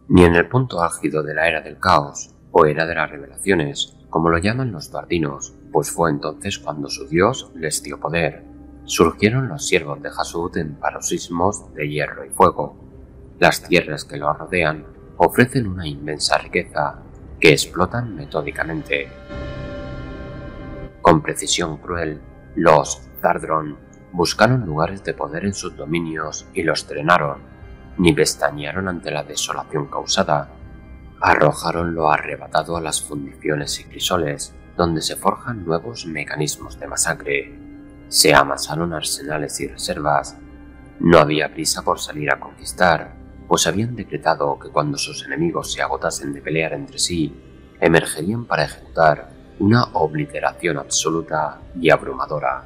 ni en el punto álgido de la era del caos, o era de las revelaciones, como lo llaman los duardinos, pues fue entonces cuando su dios les dio poder. Surgieron los siervos de Hasud en paroxismos de hierro y fuego. Las tierras que los rodean ofrecen una inmensa riqueza que explotan metódicamente. Con precisión cruel, los Zardron buscaron lugares de poder en sus dominios y los drenaron, ni pestañearon ante la desolación causada. Arrojaron lo arrebatado a las fundiciones y crisoles, donde se forjan nuevos mecanismos de masacre. Se amasaron arsenales y reservas. No había prisa por salir a conquistar, pues habían decretado que cuando sus enemigos se agotasen de pelear entre sí, emergerían para ejecutar una obliteración absoluta y abrumadora.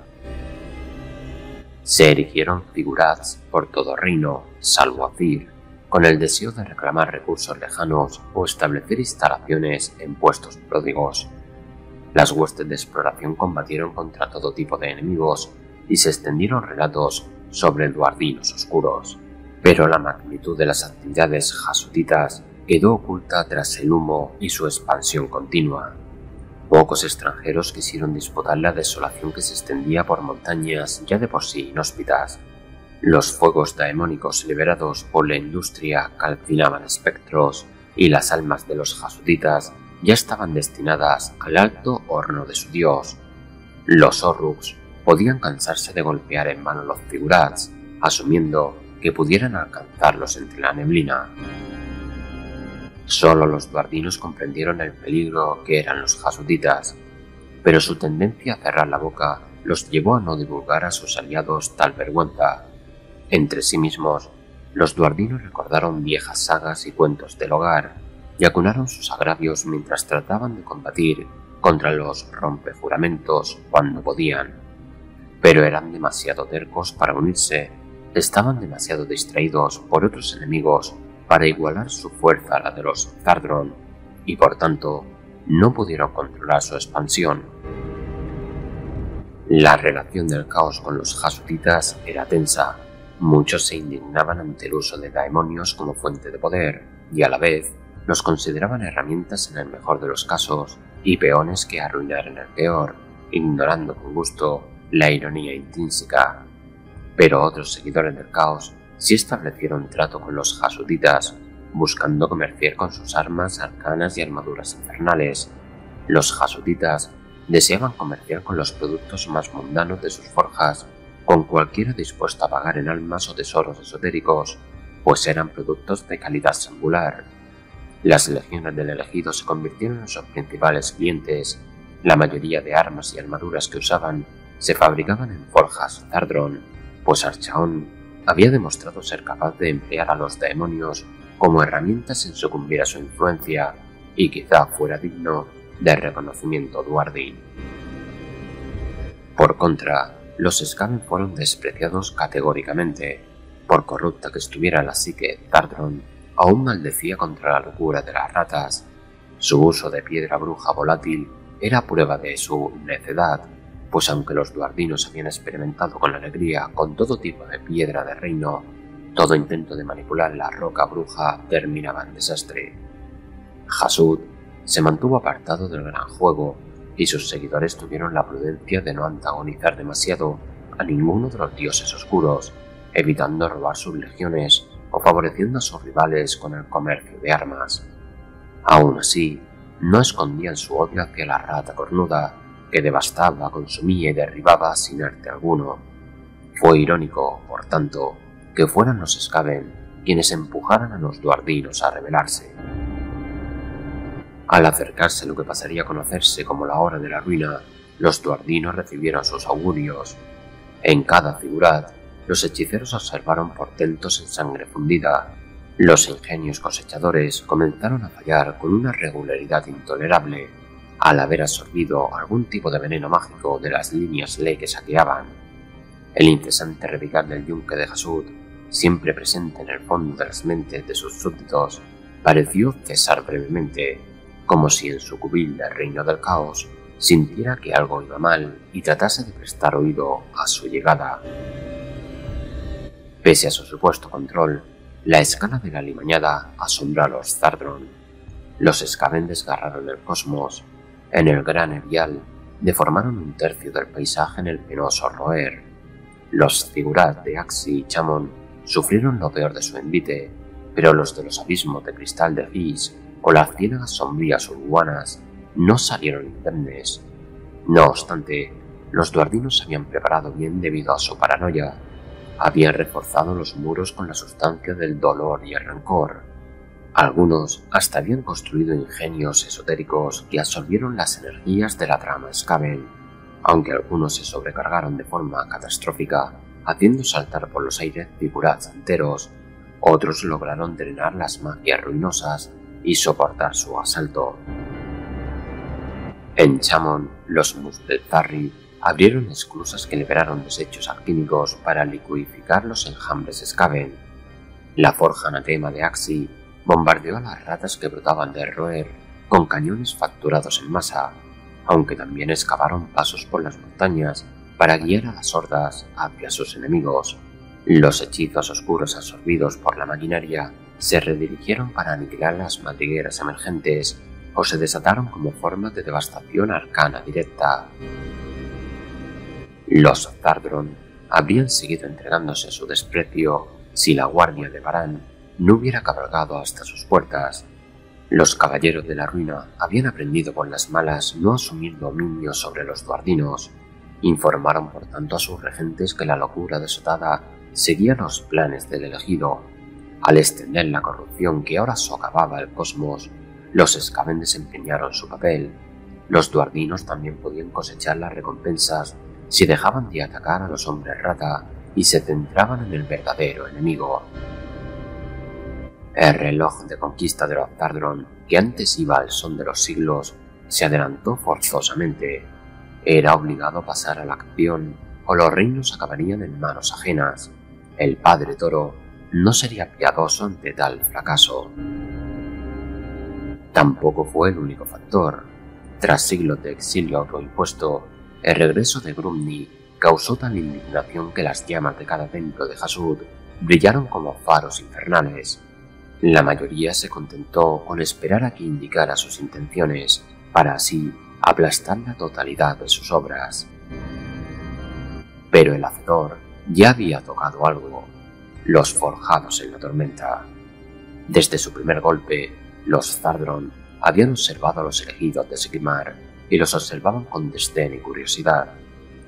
Se erigieron figurats por todo reino, salvo Azir, con el deseo de reclamar recursos lejanos o establecer instalaciones en puestos pródigos. Las huestes de exploración combatieron contra todo tipo de enemigos y se extendieron relatos sobre duardinos oscuros, pero la magnitud de las actividades hasuditas quedó oculta tras el humo y su expansión continua. Pocos extranjeros quisieron disputar la desolación que se extendía por montañas ya de por sí inhóspitas. Los fuegos daemónicos liberados por la industria calcinaban espectros y las almas de los hasuditas ya estaban destinadas al alto horno de su dios. Los Orruks podían cansarse de golpear en vano los figurats, asumiendo que pudieran alcanzarlos entre la neblina. Solo los duardinos comprendieron el peligro que eran los hasuditas, pero su tendencia a cerrar la boca los llevó a no divulgar a sus aliados tal vergüenza. Entre sí mismos, los duardinos recordaron viejas sagas y cuentos del hogar y acunaron sus agravios mientras trataban de combatir contra los rompejuramentos cuando podían. Pero eran demasiado tercos para unirse, estaban demasiado distraídos por otros enemigos para igualar su fuerza a la de los Zardron, y por tanto no pudieron controlar su expansión. La relación del caos con los hasuditas era tensa. Muchos se indignaban ante el uso de daemonios como fuente de poder, y a la vez los consideraban herramientas en el mejor de los casos y peones que arruinar en el peor, ignorando con gusto la ironía intrínseca. Pero otros seguidores del caos sí establecieron trato con los hasuditas, buscando comerciar con sus armas arcanas y armaduras infernales. Los hasuditas deseaban comerciar con los productos más mundanos de sus forjas, con cualquiera dispuesto a pagar en almas o tesoros esotéricos, pues eran productos de calidad singular. Las legiones del elegido se convirtieron en sus principales clientes. La mayoría de armas y armaduras que usaban se fabricaban en forjas Zardron, pues Archaon había demostrado ser capaz de emplear a los demonios como herramientas en sucumbir a su influencia, y quizá fuera digno de reconocimiento duardin. Por contra, los Skaven fueron despreciados categóricamente. Por corrupta que estuviera la psique Zardron, aún maldecía contra la locura de las ratas. Su uso de piedra bruja volátil era prueba de su necedad, pues aunque los duardinos habían experimentado con alegría con todo tipo de piedra de reino, todo intento de manipular la roca bruja terminaba en desastre. Hasud se mantuvo apartado del gran juego y sus seguidores tuvieron la prudencia de no antagonizar demasiado a ninguno de los dioses oscuros, evitando robar sus legiones o favoreciendo a sus rivales con el comercio de armas. Aún así, no escondían su odio hacia la rata cornuda, que devastaba, consumía y derribaba sin arte alguno. Fue irónico, por tanto, que fueran los Skaven quienes empujaran a los duardinos a rebelarse. Al acercarse lo que pasaría a conocerse como la hora de la ruina, los duardinos recibieron sus augurios. En cada figurat, los hechiceros observaron portentos en sangre fundida. Los ingenios cosechadores comenzaron a fallar con una regularidad intolerable, al haber absorbido algún tipo de veneno mágico de las líneas ley que saqueaban. El incesante repicar del yunque de Hasud, siempre presente en el fondo de las mentes de sus súbditos, pareció cesar brevemente, como si en su cubil del reino del caos sintiera que algo iba mal y tratase de prestar oído a su llegada. Pese a su supuesto control, La escala de la limañada asombró a los Zardron. Los Skaven desgarraron el cosmos. En el gran Erial deformaron un tercio del paisaje en el penoso Roer. Los Ziggurat de Axi y Chamon sufrieron lo peor de su envite, pero los de los abismos de cristal de Gis o las ciénagas sombrías urguanas no salieron indemnes. No obstante, los duardinos se habían preparado bien debido a su paranoia. Habían reforzado los muros con la sustancia del dolor y el rencor. Algunos hasta habían construido ingenios esotéricos que absorbieron las energías de la trama Skaven, aunque algunos se sobrecargaron de forma catastrófica, haciendo saltar por los aires figurats enteros. Otros lograron drenar las magias ruinosas y soportar su asalto. En Chamon, los Muspeltari abrieron esclusas que liberaron desechos alquímicos para liquidificar los enjambres Skaven. La forja anatema de Axi bombardeó a las ratas que brotaban de Roer con cañones facturados en masa, aunque también excavaron pasos por las montañas para guiar a las hordas hacia sus enemigos. Los hechizos oscuros absorbidos por la maquinaria se redirigieron para aniquilar las madrigueras emergentes o se desataron como formas de devastación arcana directa. Los Zardron habrían seguido entregándose a su desprecio si la guardia de Baran no hubiera cabalgado hasta sus puertas. Los caballeros de la ruina habían aprendido con las malas no asumir dominio sobre los duardinos. Informaron por tanto a sus regentes que la locura desatada seguía los planes del elegido. Al extender la corrupción que ahora socavaba el cosmos, los Skaven desempeñaron su papel. Los duardinos también podían cosechar las recompensas si dejaban de atacar a los hombres rata y se centraban en el verdadero enemigo. El reloj de conquista de los Zardron, que antes iba al son de los siglos, se adelantó forzosamente. Era obligado a pasar a la acción o los reinos acabarían en manos ajenas. El padre Toro no sería piadoso ante tal fracaso. Tampoco fue el único factor. Tras siglos de exilio autoimpuesto, el regreso de Grumni causó tal indignación que las llamas de cada templo de Hasud brillaron como faros infernales. La mayoría se contentó con esperar a que indicara sus intenciones, para así aplastar la totalidad de sus obras. Pero el hacedor ya había tocado algo: los forjados en la tormenta. Desde su primer golpe, los Zardron habían observado a los elegidos de Sigmar y los observaban con desdén y curiosidad.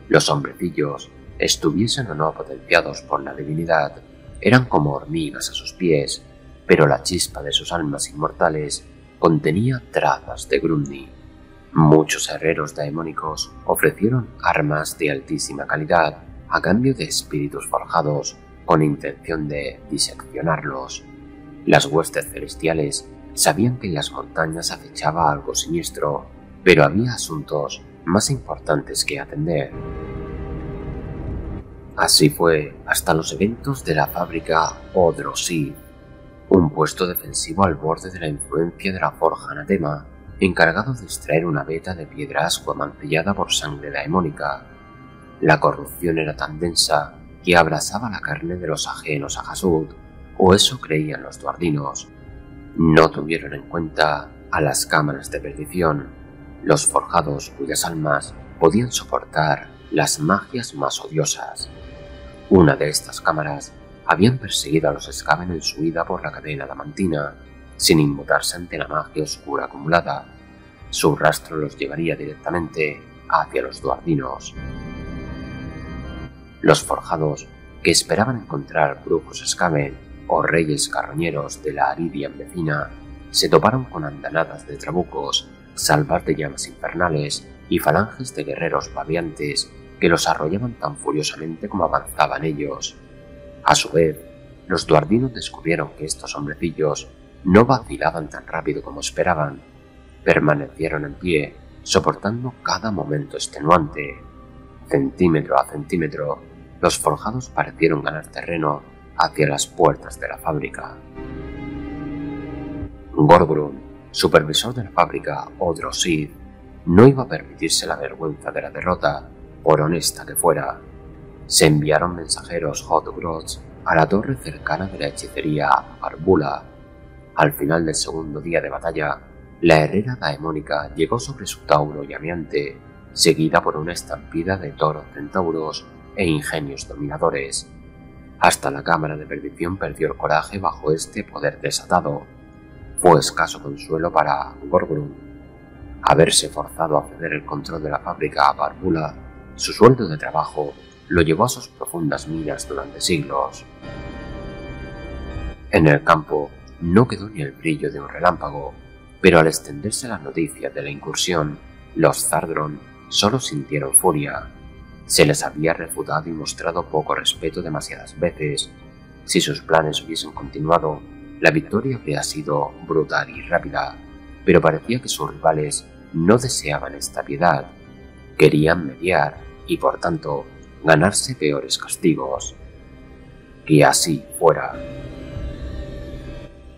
Los hombrecillos, estuviesen o no potenciados por la divinidad, eran como hormigas a sus pies, pero la chispa de sus almas inmortales contenía trazas de Grumni. Muchos herreros daemónicos ofrecieron armas de altísima calidad a cambio de espíritus forjados, con intención de diseccionarlos. Las huestes celestiales sabían que en las montañas acechaba algo siniestro, pero había asuntos más importantes que atender. Así fue hasta los eventos de la fábrica Odrosid, un puesto defensivo al borde de la influencia de la forja anatema, encargado de extraer una veta de piedra ascua mancillada por sangre daemónica. La corrupción era tan densa que abrasaba la carne de los ajenos a Hasud, o eso creían los duardinos. No tuvieron en cuenta a las cámaras de perdición, los forjados cuyas almas podían soportar las magias más odiosas. Una de estas cámaras habían perseguido a los Skaven en su huida por la cadena adamantina, sin inmutarse ante la magia oscura acumulada. Su rastro los llevaría directamente hacia los duardinos. Los forjados, que esperaban encontrar brujos Skaven o reyes carroñeros de la Aridian vecina, se toparon con andanadas de trabucos, salvas de llamas infernales y falanges de guerreros babeantes que los arrollaban tan furiosamente como avanzaban ellos. A su vez, los duardinos descubrieron que estos hombrecillos no vacilaban tan rápido como esperaban. Permanecieron en pie, soportando cada momento extenuante. Centímetro a centímetro, los forjados parecieron ganar terreno hacia las puertas de la fábrica. Gorgrun, supervisor de la fábrica Odrosid, no iba a permitirse la vergüenza de la derrota, por honesta que fuera. Se enviaron mensajeros Hotgrots a la torre cercana de la hechicería Barbula. Al final del segundo día de batalla, la herrera daemónica llegó sobre su tauro llameante, seguida por una estampida de toros centauros e ingenios dominadores. Hasta la cámara de perdición perdió el coraje bajo este poder desatado. Fue escaso consuelo para Gorgrun. Haberse forzado a ceder el control de la fábrica a Barbula, su sueldo de trabajo, lo llevó a sus profundas minas durante siglos. En el campo no quedó ni el brillo de un relámpago, pero al extenderse las noticias de la incursión, los Zardron solo sintieron furia. Se les había refutado y mostrado poco respeto demasiadas veces. Si sus planes hubiesen continuado, la victoria habría sido brutal y rápida, pero parecía que sus rivales no deseaban esta piedad. Querían mediar y, por tanto, ganarse peores castigos. Que así fuera.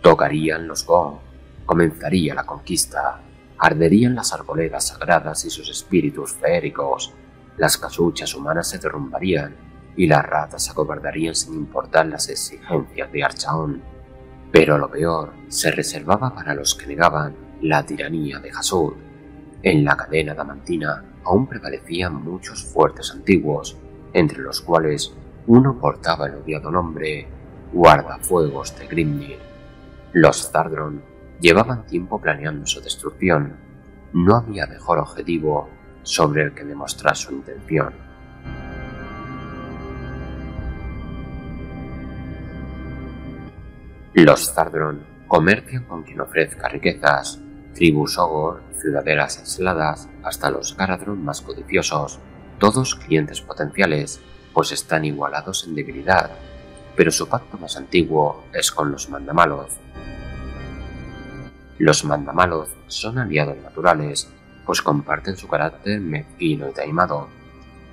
Tocarían los gong, comenzaría la conquista, arderían las arboledas sagradas y sus espíritus feéricos, las casuchas humanas se derrumbarían y las ratas se acobardarían sin importar las exigencias de Archaon. Pero lo peor se reservaba para los que negaban la tiranía de Hasud. En la cadena damantina aún prevalecían muchos fuertes antiguos, entre los cuales uno portaba el odiado nombre Guardafuegos de Grimnir. Los Zardron llevaban tiempo planeando su destrucción. No había mejor objetivo sobre el que demostrar su intención. Los Zardron comercian con quien ofrezca riquezas, tribus Ogor, ciudadelas aisladas, hasta los Garadron más codiciosos, todos clientes potenciales, pues están igualados en debilidad, pero su pacto más antiguo es con los Mandamaloth. Los Mandamaloth son aliados naturales, pues comparten su carácter mezquino y taimado.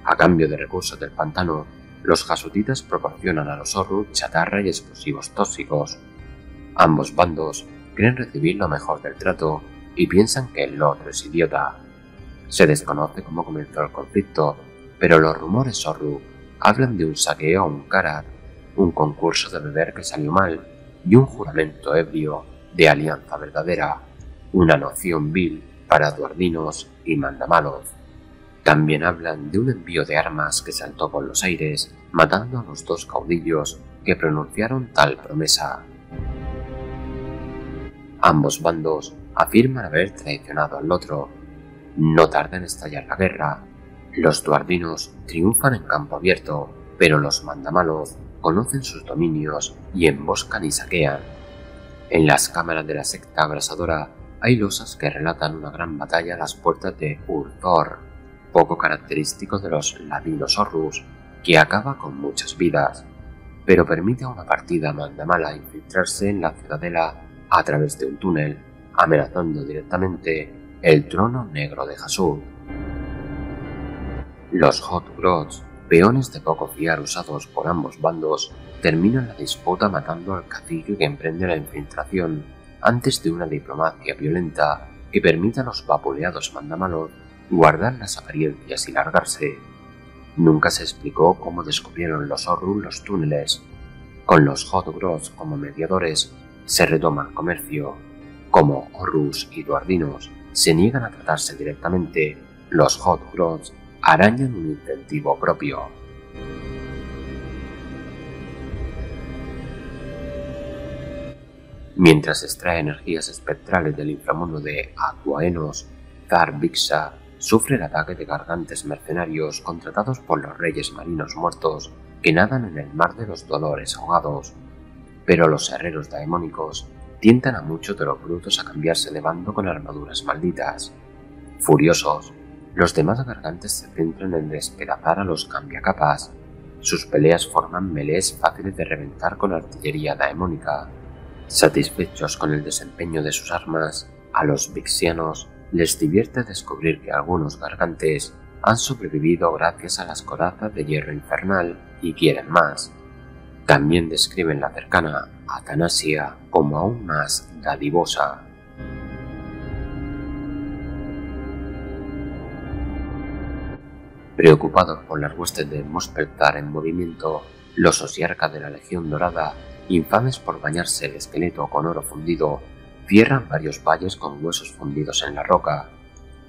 A cambio de recursos del pantano, los Hasutitas proporcionan a los Orruk chatarra y explosivos tóxicos. Ambos bandos creen recibir lo mejor del trato y piensan que el otro es idiota. Se desconoce cómo comenzó el conflicto, pero los rumores Orruk hablan de un saqueo a un Karad, un concurso de beber que salió mal y un juramento ebrio de alianza verdadera, una noción vil para duardinos y mandamaloth. También hablan de un envío de armas que saltó por los aires, matando a los dos caudillos que pronunciaron tal promesa. Ambos bandos afirman haber traicionado al otro. No tarda en estallar la guerra. Los duardinos triunfan en campo abierto, pero los mandamaloth conocen sus dominios y emboscan y saquean. En las cámaras de la secta abrasadora hay losas que relatan una gran batalla a las puertas de Ur-Thor, poco característico de los ladinos Horrus, que acaba con muchas vidas, pero permite a una partida mandamala infiltrarse en la ciudadela a través de un túnel, amenazando directamente el trono negro de Hasud. Los Hot-Grots, peones de poco fiar usados por ambos bandos, terminan la disputa matando al cacique que emprende la infiltración antes de una diplomacia violenta que permita a los vapuleados mandamaloth guardar las apariencias y largarse. Nunca se explicó cómo descubrieron los Orruk los túneles. Con los Hot-Grots como mediadores se retoma el comercio. Como Horus y duardinos se niegan a tratarse directamente, los Hot-Grots arañan un incentivo propio. Mientras extrae energías espectrales del inframundo de Aquaenos, Zar-Bixa sufre el ataque de gargantes mercenarios contratados por los reyes marinos muertos que nadan en el mar de los dolores ahogados. Pero los herreros daemónicos tientan a muchos de los brutos a cambiarse de bando con armaduras malditas. Furiosos, los demás gargantes se centran en despedazar a los cambiacapas. Sus peleas forman melees fáciles de reventar con artillería daemónica. Satisfechos con el desempeño de sus armas, a los vixianos les divierte descubrir que algunos gargantes han sobrevivido gracias a las corazas de hierro infernal y quieren más. También describen la cercana Atanasia como aún más dadivosa. Preocupados por las huestes de Muspeltar en movimiento, Los osiarcas de la Legión Dorada, infames por bañarse el esqueleto con oro fundido, cierran varios valles con huesos fundidos en la roca.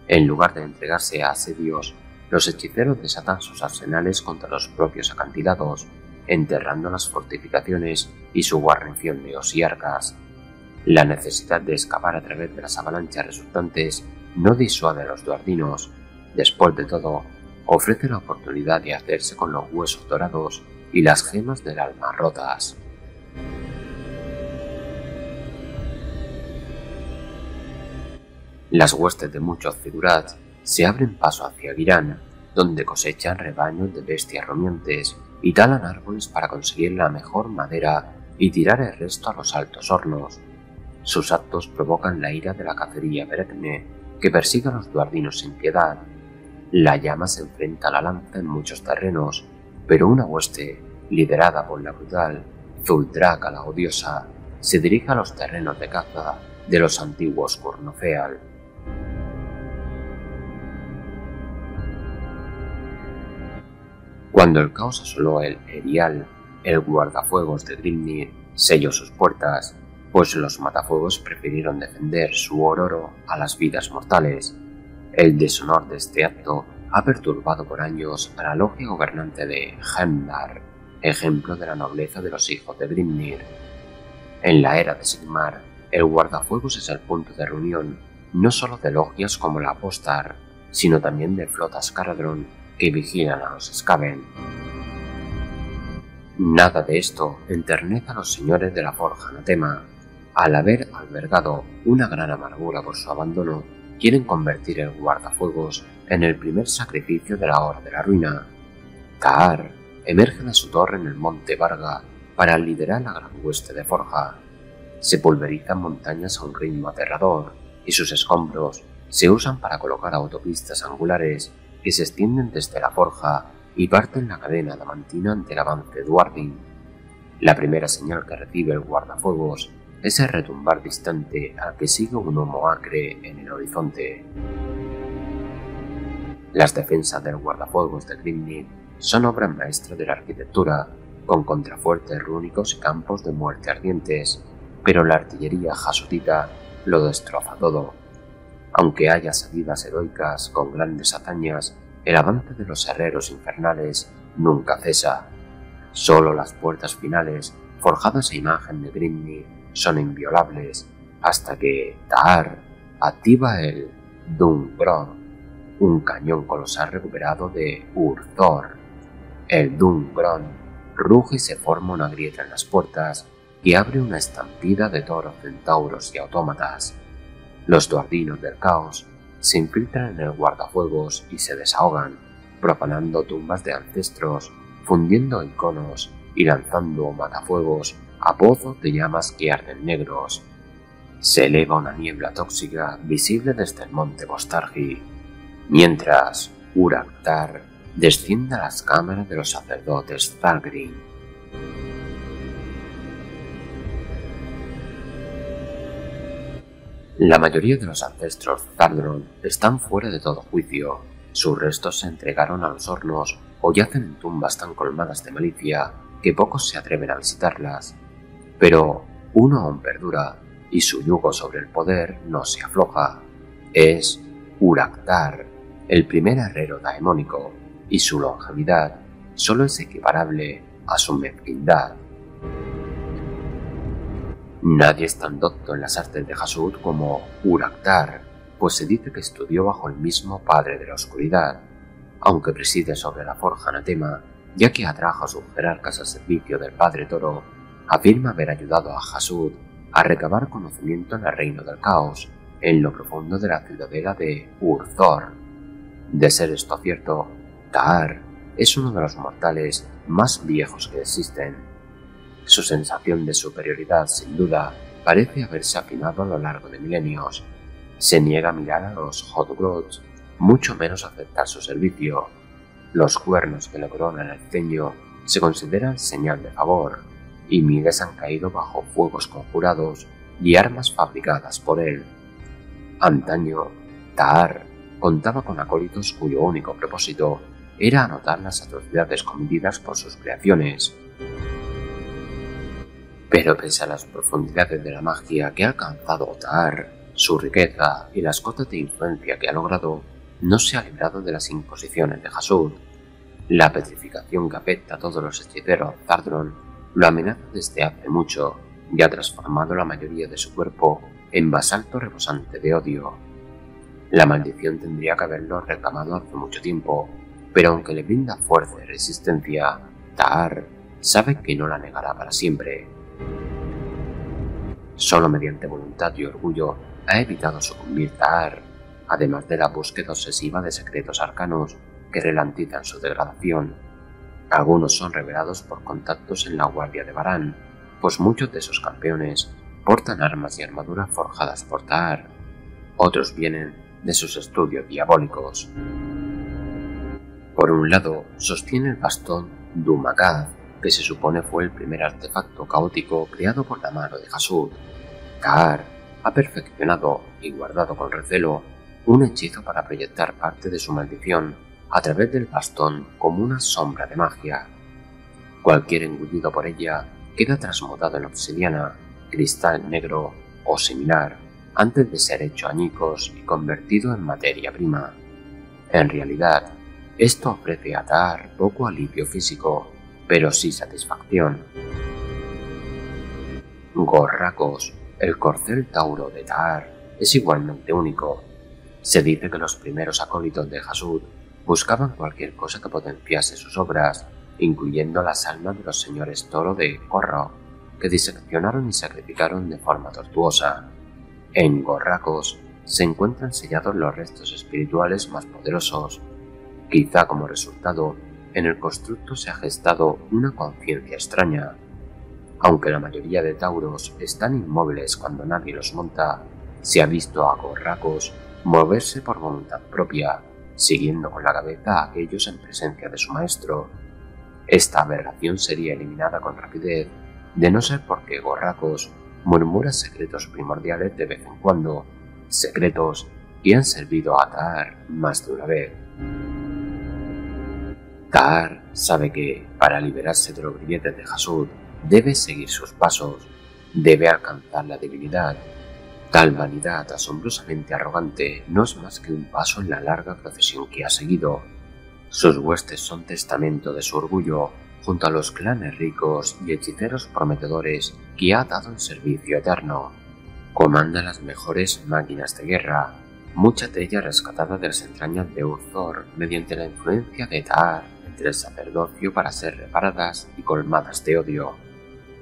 En lugar de entregarse a asedios, los hechiceros desatan sus arsenales contra los propios acantilados, enterrando las fortificaciones y su guarnición de osiarcas. La necesidad de escapar a través de las avalanchas resultantes no disuade a los duardinos. Después de todo, ofrece la oportunidad de hacerse con los huesos dorados y las gemas del alma rotas. Las huestes de muchos figurat se abren paso hacia Girán, donde cosechan rebaños de bestias rumiantes y talan árboles para conseguir la mejor madera y tirar el resto a los altos hornos. Sus actos provocan la ira de la cacería beregne, que persigue a los duardinos sin piedad. La llama se enfrenta a la lanza en muchos terrenos, pero una hueste, liderada por la brutal Zuldraka la Odiosa, se dirige a los terrenos de caza de los antiguos Kurnofeal. Cuando el caos asoló el Erial, el guardafuegos de Grimnir selló sus puertas, pues los matafuegos prefirieron defender su ororo a las vidas mortales. El deshonor de este acto ha perturbado por años a la logia gobernante de Heimdall, ejemplo de la nobleza de los hijos de Grimnir. En la era de Sigmar, el guardafuegos es el punto de reunión no solo de logias como la Apostar, sino también de flotas Caradron que vigilan a los Skaven. Nada de esto enternece a los señores de la Forja Anatema. Al haber albergado una gran amargura por su abandono, quieren convertir el guardafuegos en el primer sacrificio de la Hora de la Ruina. Kaar emerge de su torre en el monte Varga para liderar la gran hueste de Forja. Se pulverizan montañas a un ritmo aterrador y sus escombros se usan para colocar autopistas angulares que se extienden desde la forja y parten la cadena adamantina ante el avance duardin. La primera señal que recibe el guardafuegos es el retumbar distante al que sigue un humo acre en el horizonte. Las defensas del guardafuegos de Grimnir son obra maestra de la arquitectura, con contrafuertes rúnicos y campos de muerte ardientes, pero la artillería jasutita lo destroza todo. Aunque haya salidas heroicas con grandes hazañas, el avance de los herreros infernales nunca cesa. Solo las puertas finales, forjadas a imagen de Grimnir, son inviolables, hasta que Taar activa el Dungrod, un cañón colosal recuperado de Urthor. El Dungrod ruge y se forma una grieta en las puertas que abre una estampida de toros, centauros y autómatas. Los duardinos del caos se infiltran en el guardafuegos y se desahogan, profanando tumbas de ancestros, fundiendo iconos y lanzando matafuegos a pozos de llamas que arden negros. Se eleva una niebla tóxica visible desde el monte Bostargi, mientras Uraktar desciende a las cámaras de los sacerdotes Thalgrim. La mayoría de los ancestros Thardron están fuera de todo juicio. Sus restos se entregaron a los hornos o yacen en tumbas tan colmadas de malicia que pocos se atreven a visitarlas. Pero uno aún perdura y su yugo sobre el poder no se afloja. Es Uraktar, el primer herrero daemónico, y su longevidad solo es equiparable a su mezquindad. Nadie es tan docto en las artes de Hasud como Uraktar, pues se dice que estudió bajo el mismo padre de la oscuridad, aunque preside sobre la forja Anatema, ya que atrajo a sus jerarcas al servicio del padre Toro. Afirma haber ayudado a Hasud a recabar conocimiento en el reino del caos, en lo profundo de la ciudadela de Urthor. De ser esto cierto, Taar es uno de los mortales más viejos que existen. Su sensación de superioridad, sin duda, parece haberse afinado a lo largo de milenios. Se niega a mirar a los Hotgrots, mucho menos a aceptar su servicio. Los cuernos que le coronan el ceño se consideran señal de favor, y miles han caído bajo fuegos conjurados y armas fabricadas por él. Antaño, Taar contaba con acólitos cuyo único propósito era anotar las atrocidades cometidas por sus creaciones. Pero pese a las profundidades de la magia que ha alcanzado Tahar, su riqueza y las cotas de influencia que ha logrado, no se ha librado de las imposiciones de Hasud. La petrificación que afecta a todos los hechiceros Zardron lo amenaza desde hace mucho y ha transformado la mayoría de su cuerpo en basalto rebosante de odio. La maldición tendría que haberlo reclamado hace mucho tiempo, pero aunque le brinda fuerza y resistencia, Tahar sabe que no la negará para siempre. Solo mediante voluntad y orgullo ha evitado sucumbir Tahar, además de la búsqueda obsesiva de secretos arcanos que ralentizan su degradación. Algunos son revelados por contactos en la guardia de Baran, pues muchos de esos campeones portan armas y armaduras forjadas por Tahar. Otros vienen de sus estudios diabólicos. Por un lado, sostiene el bastón Dumagad, que se supone fue el primer artefacto caótico creado por la mano de Hasud. Tahar ha perfeccionado y guardado con recelo un hechizo para proyectar parte de su maldición a través del bastón como una sombra de magia. Cualquier engullido por ella queda transmutado en obsidiana, cristal negro o similar antes de ser hecho añicos y convertido en materia prima. En realidad, esto ofrece a Tahar poco alivio físico, pero sí satisfacción. Gorrakos, el corcel tauro de Tahar, es igualmente único. Se dice que los primeros acólitos de Hasud buscaban cualquier cosa que potenciase sus obras, incluyendo las almas de los señores toro de Corro, que diseccionaron y sacrificaron de forma tortuosa. En Gorrakos se encuentran sellados los restos espirituales más poderosos. Quizá como resultado, en el constructo se ha gestado una conciencia extraña. Aunque la mayoría de tauros están inmóviles cuando nadie los monta, se ha visto a Gorrakos moverse por voluntad propia, siguiendo con la cabeza a aquellos en presencia de su maestro. Esta aberración sería eliminada con rapidez, de no ser porque Gorrakos murmura secretos primordiales de vez en cuando, secretos que han servido a Tahar más de una vez. Tahar sabe que, para liberarse de los grilletes de Hasud, debe seguir sus pasos, debe alcanzar la divinidad. Tal vanidad asombrosamente arrogante no es más que un paso en la larga procesión que ha seguido. Sus huestes son testamento de su orgullo, junto a los clanes ricos y hechiceros prometedores que ha dado en servicio eterno. Comanda las mejores máquinas de guerra, muchas de ellas rescatadas de las entrañas de Urzor mediante la influencia de Tahar entre el sacerdocio para ser reparadas y colmadas de odio.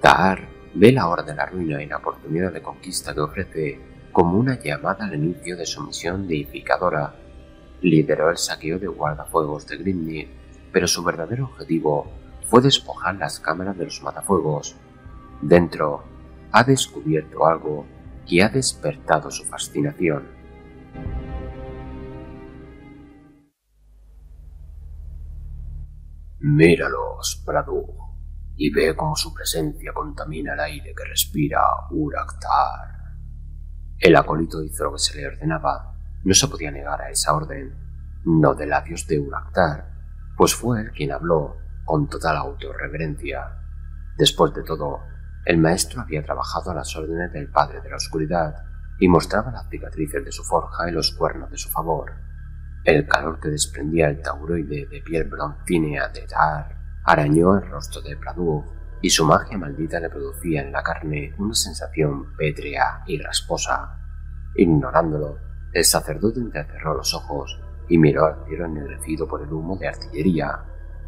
Tahar ve la hora de la ruina y la oportunidad de conquista que ofrece como una llamada al inicio de su misión deificadora. Lideró el saqueo de guardafuegos de Grimnir, pero su verdadero objetivo fue despojar las cámaras de los matafuegos. Dentro, ha descubierto algo que ha despertado su fascinación. Míralos, Bradu, y ve cómo su presencia contamina el aire que respira Uraktar. El acólito hizo lo que se le ordenaba. No se podía negar a esa orden, no de labios de Uraktar, pues fue él quien habló con total autorreverencia. Después de todo, el maestro había trabajado a las órdenes del Padre de la Oscuridad y mostraba las cicatrices de su forja y los cuernos de su favor. El calor que desprendía el tauroide de piel broncínea de Tahar arañó el rostro de Bradu, y su magia maldita le producía en la carne una sensación pétrea y rasposa. Ignorándolo, el sacerdote entrecerró los ojos y miró al cielo ennegrecido por el humo de artillería.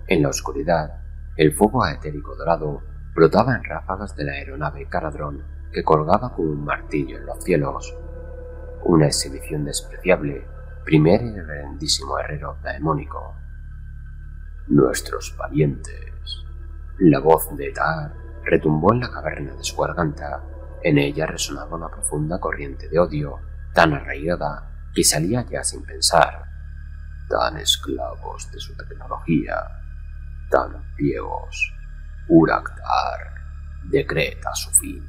En la oscuridad, el fuego etérico dorado brotaba en ráfagas de la aeronave Caradron, que colgaba como un martillo en los cielos. Una exhibición despreciable, primer y reverendísimo herrero daemónico. Nuestros parientes. La voz de Tahar retumbó en la caverna de su garganta. En ella resonaba una profunda corriente de odio, tan arraigada que salía ya sin pensar. Tan esclavos de su tecnología, tan ciegos. Uraktar decreta su fin.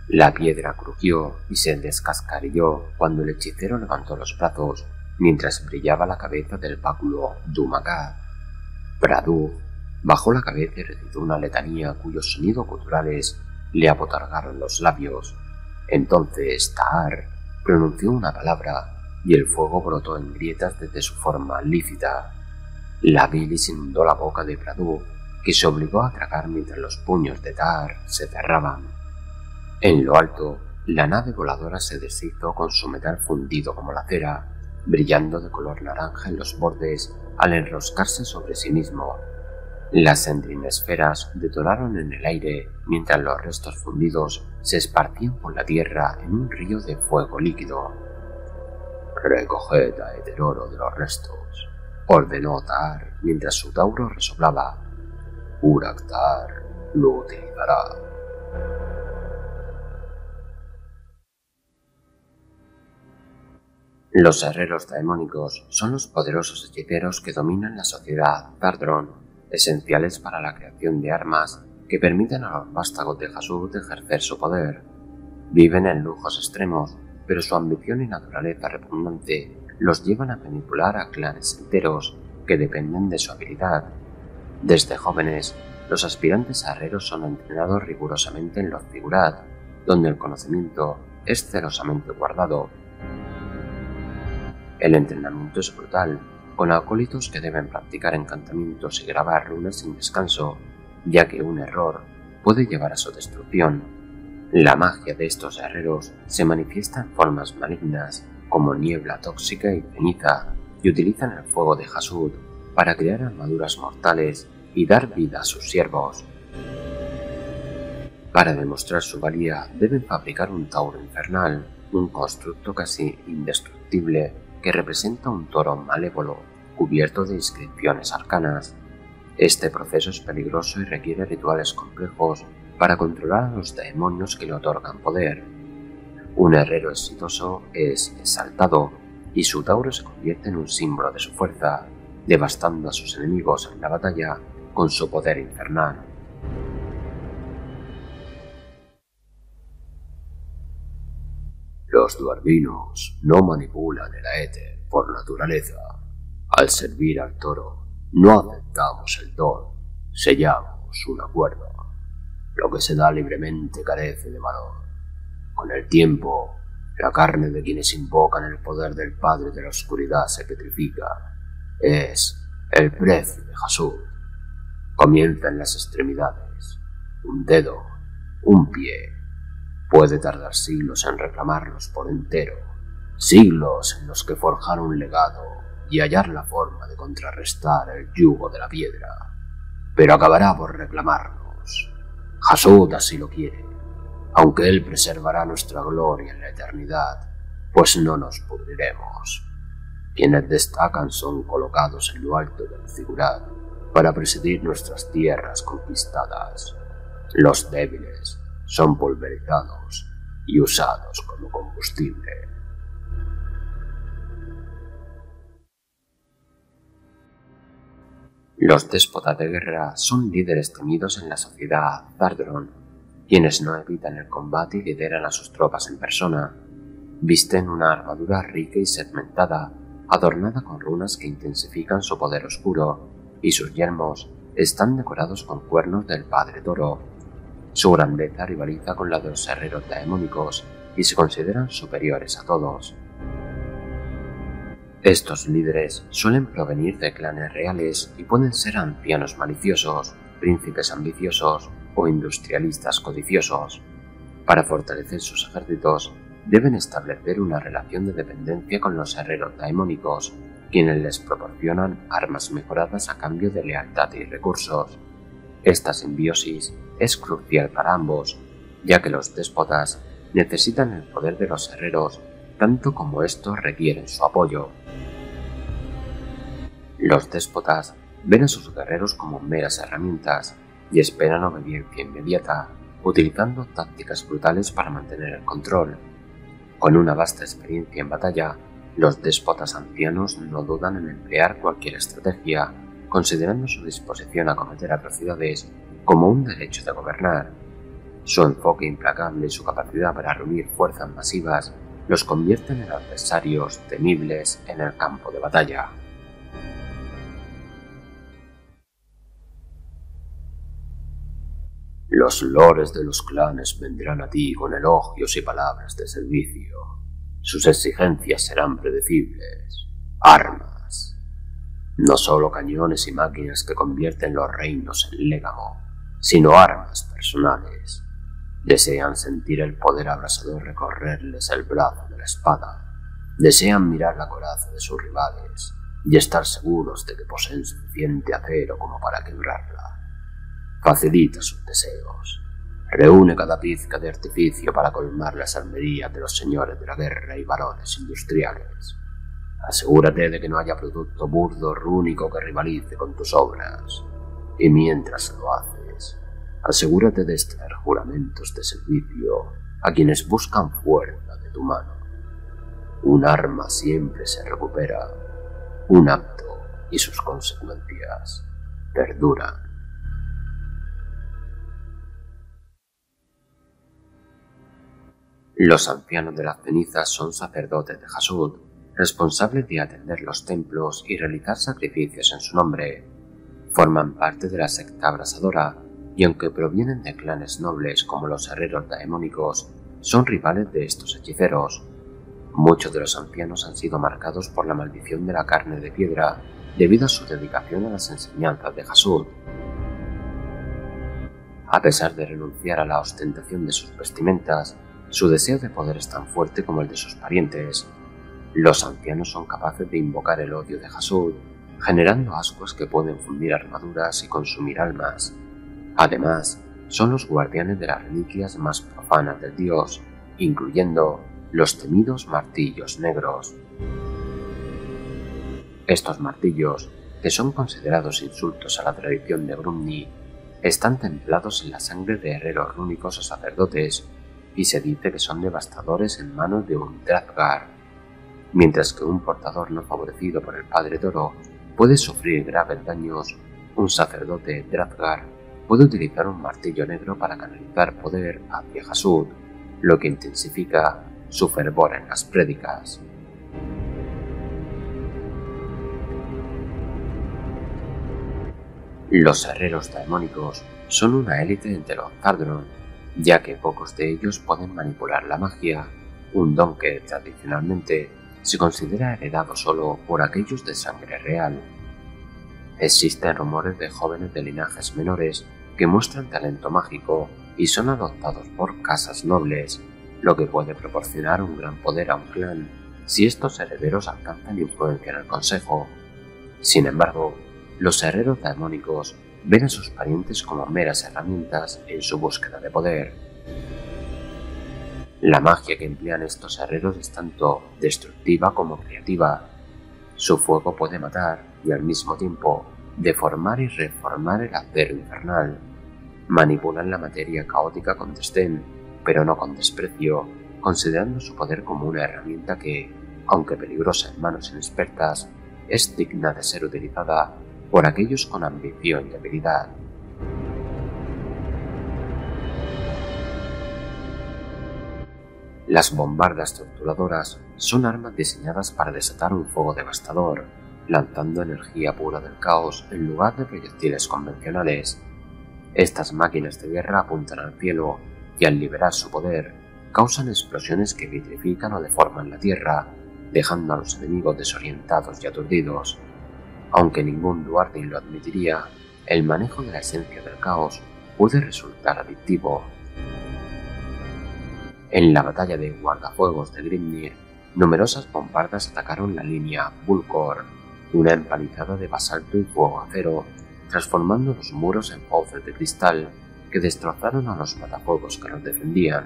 La piedra crujió y se descascarilló cuando el hechicero levantó los brazos, mientras brillaba la cabeza del báculo Dumagad. Bradu bajó la cabeza y recitó una letanía cuyos sonidos guturales le abotargaron los labios. Entonces Tahar pronunció una palabra y el fuego brotó en grietas desde su forma lícita. La bilis inundó la boca de Pradú, que se obligó a tragar mientras los puños de Tahar se cerraban. En lo alto, la nave voladora se deshizo con su metal fundido como la cera, brillando de color naranja en los bordes al enroscarse sobre sí mismo. Las endrinesferas detonaron en el aire mientras los restos fundidos se esparcían por la tierra en un río de fuego líquido. «Recoged a Eteroro de los restos», ordenó Tahar mientras su tauro resoplaba. «Uraktar lo utilizará». Los herreros daemónicos son los poderosos hechiceros que dominan la sociedad Thardron, esenciales para la creación de armas que permiten a los vástagos de Hasud ejercer su poder. Viven en lujos extremos, pero su ambición y naturaleza repugnante los llevan a manipular a clanes enteros que dependen de su habilidad. Desde jóvenes, los aspirantes a herreros son entrenados rigurosamente en los Ziggurat, donde el conocimiento es celosamente guardado. El entrenamiento es brutal, con acólitos que deben practicar encantamientos y grabar runas sin descanso, ya que un error puede llevar a su destrucción. La magia de estos herreros se manifiesta en formas malignas, como niebla tóxica y ceniza, y utilizan el fuego de Hasud para crear armaduras mortales y dar vida a sus siervos. Para demostrar su valía, deben fabricar un tauro infernal, un constructo casi indestructible que representa un toro malévolo cubierto de inscripciones arcanas. Este proceso es peligroso y requiere rituales complejos para controlar a los demonios que le otorgan poder. Un herrero exitoso es exaltado y su tauro se convierte en un símbolo de su fuerza, devastando a sus enemigos en la batalla con su poder infernal. Los duarvinos no manipulan el éter por naturaleza. Al servir al toro, no aceptamos el don, sellamos un acuerdo. Lo que se da libremente carece de valor. Con el tiempo, la carne de quienes invocan el poder del Padre de la Oscuridad se petrifica. Es el precio de Hasud. Comienza en las extremidades. Un dedo, un pie. Puede tardar siglos en reclamarlos por entero. Siglos en los que forjar un legado y hallar la forma de contrarrestar el yugo de la piedra. Pero acabará por reclamarnos. Hasud así lo quiere, aunque él preservará nuestra gloria en la eternidad, pues no nos pudriremos. Quienes destacan son colocados en lo alto del Ziggurat para presidir nuestras tierras conquistadas. Los débiles son pulverizados y usados como combustible. Los déspotas de guerra son líderes temidos en la sociedad Thardron, quienes no evitan el combate y lideran a sus tropas en persona. Visten una armadura rica y segmentada, adornada con runas que intensifican su poder oscuro, y sus yelmos están decorados con cuernos del Padre Toro. Su grandeza rivaliza con la de los herreros daemónicos y se consideran superiores a todos. Estos líderes suelen provenir de clanes reales y pueden ser ancianos maliciosos, príncipes ambiciosos o industrialistas codiciosos. Para fortalecer sus ejércitos, deben establecer una relación de dependencia con los herreros daemónicos, quienes les proporcionan armas mejoradas a cambio de lealtad y recursos. Esta simbiosis es crucial para ambos, ya que los déspotas necesitan el poder de los herreros tanto como estos requieren su apoyo. Los déspotas ven a sus guerreros como meras herramientas y esperan obediencia inmediata, utilizando tácticas brutales para mantener el control. Con una vasta experiencia en batalla, los déspotas ancianos no dudan en emplear cualquier estrategia, considerando su disposición a cometer atrocidades como un derecho de gobernar. Su enfoque implacable y su capacidad para reunir fuerzas masivas los convierten en adversarios temibles en el campo de batalla. Los lores de los clanes vendrán a ti con elogios y palabras de servicio. Sus exigencias serán predecibles. Armas. No solo cañones y máquinas que convierten los reinos en légamo, sino armas personales. Desean sentir el poder abrasador recorrerles el brazo de la espada. Desean mirar la coraza de sus rivales y estar seguros de que poseen suficiente acero como para quebrarla. Facilita sus deseos. Reúne cada pizca de artificio para colmar las armerías de los señores de la guerra y varones industriales. Asegúrate de que no haya producto burdo o rúnico que rivalice con tus obras. Y mientras lo haces, asegúrate de extraer juramentos de servicio a quienes buscan fuerza de tu mano. Un arma siempre se recupera. Un acto y sus consecuencias perduran. Los ancianos de las cenizas son sacerdotes de Hasud, responsables de atender los templos y realizar sacrificios en su nombre. Forman parte de la secta abrasadora y aunque provienen de clanes nobles como los herreros daemónicos, son rivales de estos hechiceros. Muchos de los ancianos han sido marcados por la maldición de la carne de piedra debido a su dedicación a las enseñanzas de Hasud. A pesar de renunciar a la ostentación de sus vestimentas, su deseo de poder es tan fuerte como el de sus parientes. Los ancianos son capaces de invocar el odio de Hasud, generando ascuas que pueden fundir armaduras y consumir almas. Además, son los guardianes de las reliquias más profanas del dios, incluyendo los temidos martillos negros. Estos martillos, que son considerados insultos a la tradición de Grumni, están templados en la sangre de herreros rúnicos o sacerdotes, y se dice que son devastadores en manos de un Drathgar, mientras que un portador no favorecido por el Padre Toro puede sufrir graves daños. Un sacerdote Drathgar puede utilizar un martillo negro para canalizar poder hacia Hasud, lo que intensifica su fervor en las prédicas. Los herreros daemónicos son una élite entre los Thardron, ya que pocos de ellos pueden manipular la magia, un don que tradicionalmente se considera heredado solo por aquellos de sangre real. Existen rumores de jóvenes de linajes menores que muestran talento mágico y son adoptados por casas nobles, lo que puede proporcionar un gran poder a un clan si estos herederos alcanzan influencia en el consejo. Sin embargo, los herreros daemónicos ven a sus parientes como meras herramientas en su búsqueda de poder. La magia que emplean estos herreros es tanto destructiva como creativa. Su fuego puede matar y al mismo tiempo deformar y reformar el acero infernal. Manipulan la materia caótica con desdén, pero no con desprecio, considerando su poder como una herramienta que, aunque peligrosa en manos inexpertas, es digna de ser utilizada por aquellos con ambición y habilidad. Las bombardas torturadoras son armas diseñadas para desatar un fuego devastador, lanzando energía pura del caos en lugar de proyectiles convencionales. Estas máquinas de guerra apuntan al cielo y al liberar su poder, causan explosiones que vitrifican o deforman la tierra, dejando a los enemigos desorientados y aturdidos. Aunque ningún Duardin lo admitiría, el manejo de la esencia del caos puede resultar adictivo. En la batalla de guardafuegos de Grimnir, numerosas bombardas atacaron la línea Vulkor, una empalizada de basalto y fuego acero, transformando los muros en fauces de cristal que destrozaron a los matafuegos que los defendían.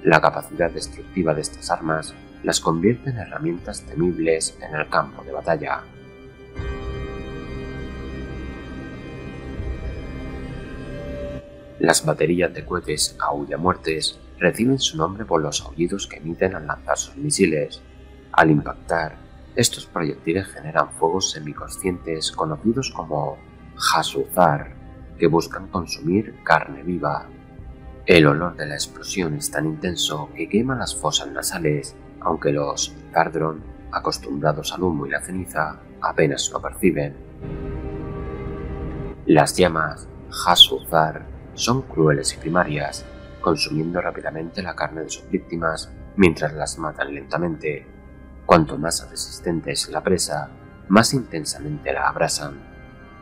La capacidad destructiva de estas armas las convierte en herramientas temibles en el campo de batalla. Las baterías de cohetes aullamuertes reciben su nombre por los aullidos que emiten al lanzar sus misiles. Al impactar, estos proyectiles generan fuegos semiconscientes conocidos como Hasuzar, que buscan consumir carne viva. El olor de la explosión es tan intenso que quema las fosas nasales, aunque los Thardron, acostumbrados al humo y la ceniza, apenas lo perciben. Las llamas Hasuzar son crueles y primarias, consumiendo rápidamente la carne de sus víctimas mientras las matan lentamente. Cuanto más resistente es la presa, más intensamente la abrasan.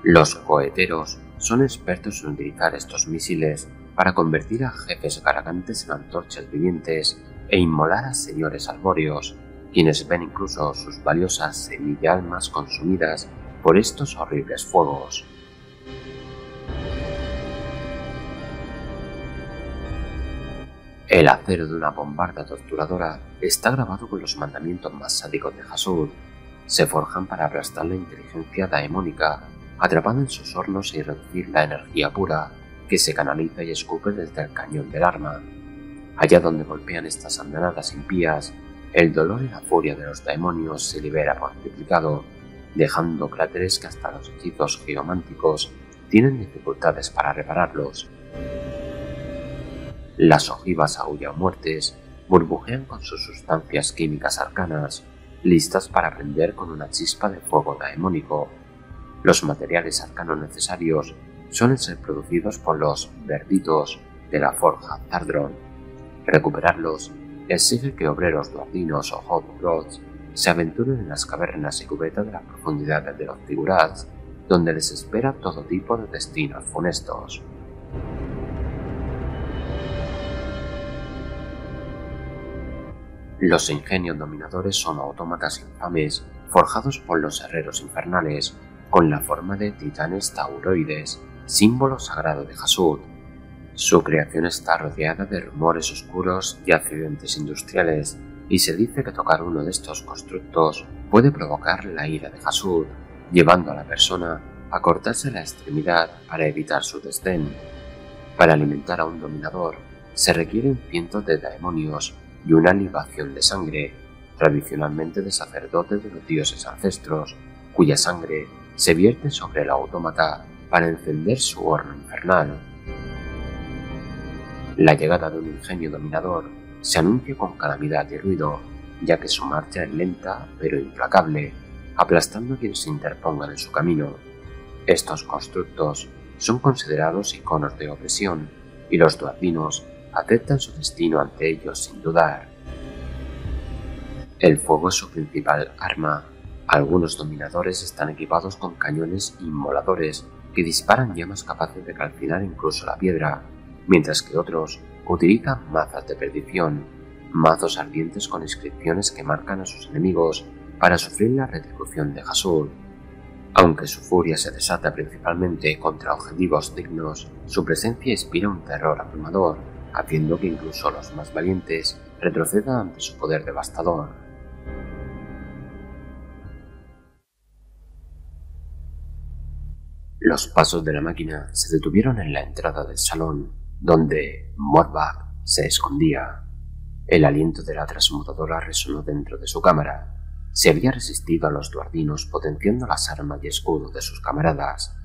Los coheteros son expertos en utilizar estos misiles para convertir a jefes garagantes en antorchas vivientes e inmolar a señores arbóreos, quienes ven incluso sus valiosas semillalmas consumidas por estos horribles fuegos. El acero de una bombarda torturadora está grabado con los mandamientos más sádicos de Hasud. Se forjan para aplastar la inteligencia daemónica, atrapada en sus hornos y reducir la energía pura que se canaliza y escupe desde el cañón del arma. Allá donde golpean estas andanadas impías, el dolor y la furia de los demonios se libera por triplicado, dejando cráteres que hasta los hechizos geománticos tienen dificultades para repararlos. Las ojivas muertes burbujean con sus sustancias químicas arcanas, listas para prender con una chispa de fuego daemónico. Los materiales arcanos necesarios suelen ser producidos por los verditos de la forja Zardron. Recuperarlos exige que obreros duardinos o hotbrods se aventuren en las cavernas y cubetas de las profundidades de los figurats, donde les espera todo tipo de destinos funestos. Los ingenios dominadores son autómatas infames forjados por los herreros infernales, con la forma de titanes tauroides, símbolo sagrado de Hasud. Su creación está rodeada de rumores oscuros y accidentes industriales, y se dice que tocar uno de estos constructos puede provocar la ira de Hasud, llevando a la persona a cortarse la extremidad para evitar su desdén. Para alimentar a un dominador se requieren cientos de demonios y una libación de sangre, tradicionalmente de sacerdotes de los dioses ancestros, cuya sangre se vierte sobre el autómata para encender su horno infernal. La llegada de un ingenio dominador se anuncia con calamidad y ruido, ya que su marcha es lenta pero implacable, aplastando a quienes se interpongan en su camino. Estos constructos son considerados iconos de opresión, y los duardinos aceptan su destino ante ellos sin dudar. El fuego es su principal arma. Algunos dominadores están equipados con cañones inmoladores que disparan llamas capaces de calcinar incluso la piedra, mientras que otros utilizan mazas de perdición, mazos ardientes con inscripciones que marcan a sus enemigos para sufrir la retribución de Hasud. Aunque su furia se desata principalmente contra objetivos dignos, su presencia inspira un terror abrumador, haciendo que incluso los más valientes retrocedan ante su poder devastador. Los pasos de la máquina se detuvieron en la entrada del salón, donde Morbag se escondía. El aliento de la transmutadora resonó dentro de su cámara. Se había resistido a los duardinos potenciando las armas y escudos de sus camaradas,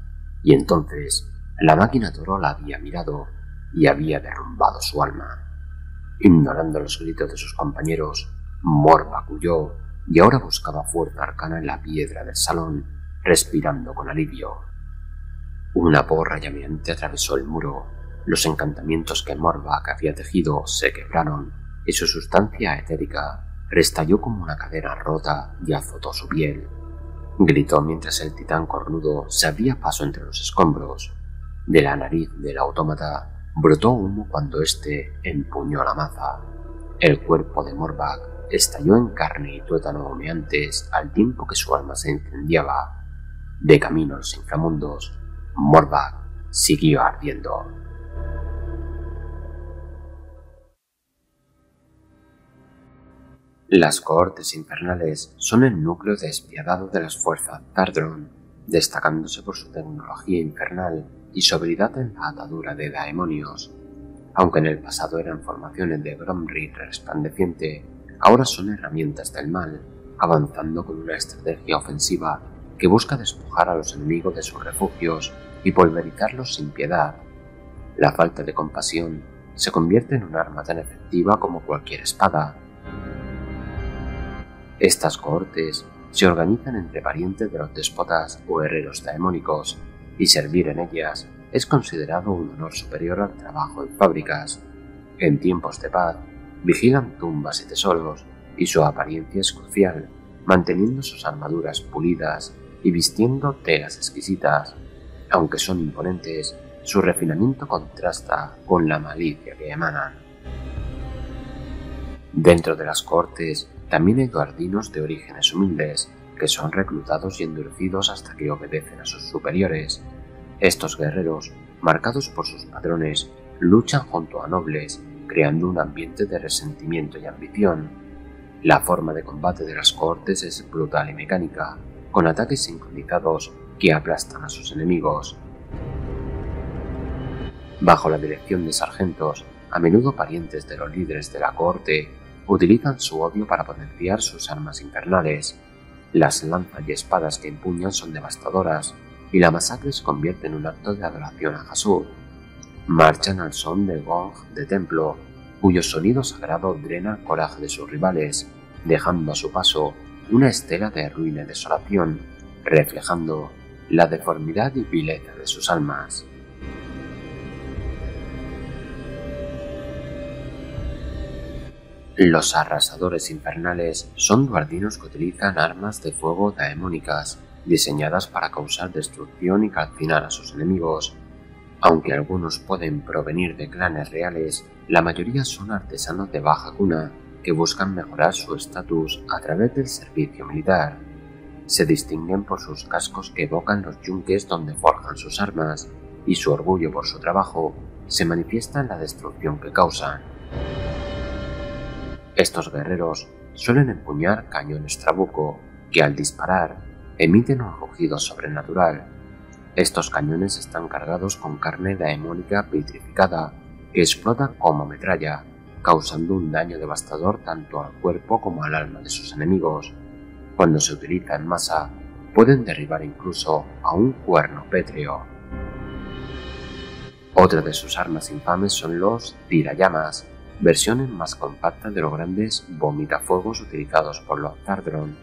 y entonces la máquina Toro la había mirado y había derrumbado su alma. Ignorando los gritos de sus compañeros, Morbag huyó y ahora buscaba fuerza arcana en la piedra del salón, respirando con alivio. Una porra llameante atravesó el muro. Los encantamientos que Morbag había tejido se quebraron y su sustancia etérica restalló como una cadena rota y azotó su piel. Gritó mientras el titán cornudo se abría paso entre los escombros. De la nariz del autómata brotó humo cuando éste empuñó la maza. El cuerpo de Morbag estalló en carne y tuétano humeantes al tiempo que su alma se incendiaba. De camino a los inframundos, Morbag siguió ardiendo. Las cohortes infernales son el núcleo despiadado de las fuerzas Zardron, destacándose por su tecnología infernal y su habilidad en la atadura de daemonios. Aunque en el pasado eran formaciones de Gromrit resplandeciente, ahora son herramientas del mal, avanzando con una estrategia ofensiva que busca despojar a los enemigos de sus refugios y pulverizarlos sin piedad. La falta de compasión se convierte en un arma tan efectiva como cualquier espada. Estas cohortes se organizan entre parientes de los déspotas o herreros daemónicos, y servir en ellas es considerado un honor superior al trabajo en fábricas. En tiempos de paz, vigilan tumbas y tesoros, y su apariencia es crucial, manteniendo sus armaduras pulidas y vistiendo telas exquisitas. Aunque son imponentes, su refinamiento contrasta con la malicia que emanan. Dentro de las cortes también hay duardinos de orígenes humildes, que son reclutados y endurecidos hasta que obedecen a sus superiores. Estos guerreros, marcados por sus patrones, luchan junto a nobles, creando un ambiente de resentimiento y ambición. La forma de combate de las cohortes es brutal y mecánica, con ataques sincronizados que aplastan a sus enemigos. Bajo la dirección de sargentos, a menudo parientes de los líderes de la cohorte, utilizan su odio para potenciar sus armas infernales. Las lanzas y espadas que empuñan son devastadoras, y la masacre se convierte en un acto de adoración a Hasud. Marchan al son del gong de templo, cuyo sonido sagrado drena el coraje de sus rivales, dejando a su paso una estela de ruina y desolación, reflejando la deformidad y vileza de sus almas. Los arrasadores infernales son duardinos que utilizan armas de fuego daemónicas, diseñadas para causar destrucción y calcinar a sus enemigos. Aunque algunos pueden provenir de clanes reales, la mayoría son artesanos de baja cuna que buscan mejorar su estatus a través del servicio militar. Se distinguen por sus cascos que evocan los yunques donde forjan sus armas, y su orgullo por su trabajo se manifiesta en la destrucción que causan. Estos guerreros suelen empuñar cañones trabuco que al disparar emiten un rugido sobrenatural. Estos cañones están cargados con carne daemónica vitrificada que explota como metralla, causando un daño devastador tanto al cuerpo como al alma de sus enemigos. Cuando se utiliza en masa, pueden derribar incluso a un cuerno pétreo. Otra de sus armas infames son los tirallamas, versiones más compactas de los grandes vomitafuegos utilizados por los Zardron.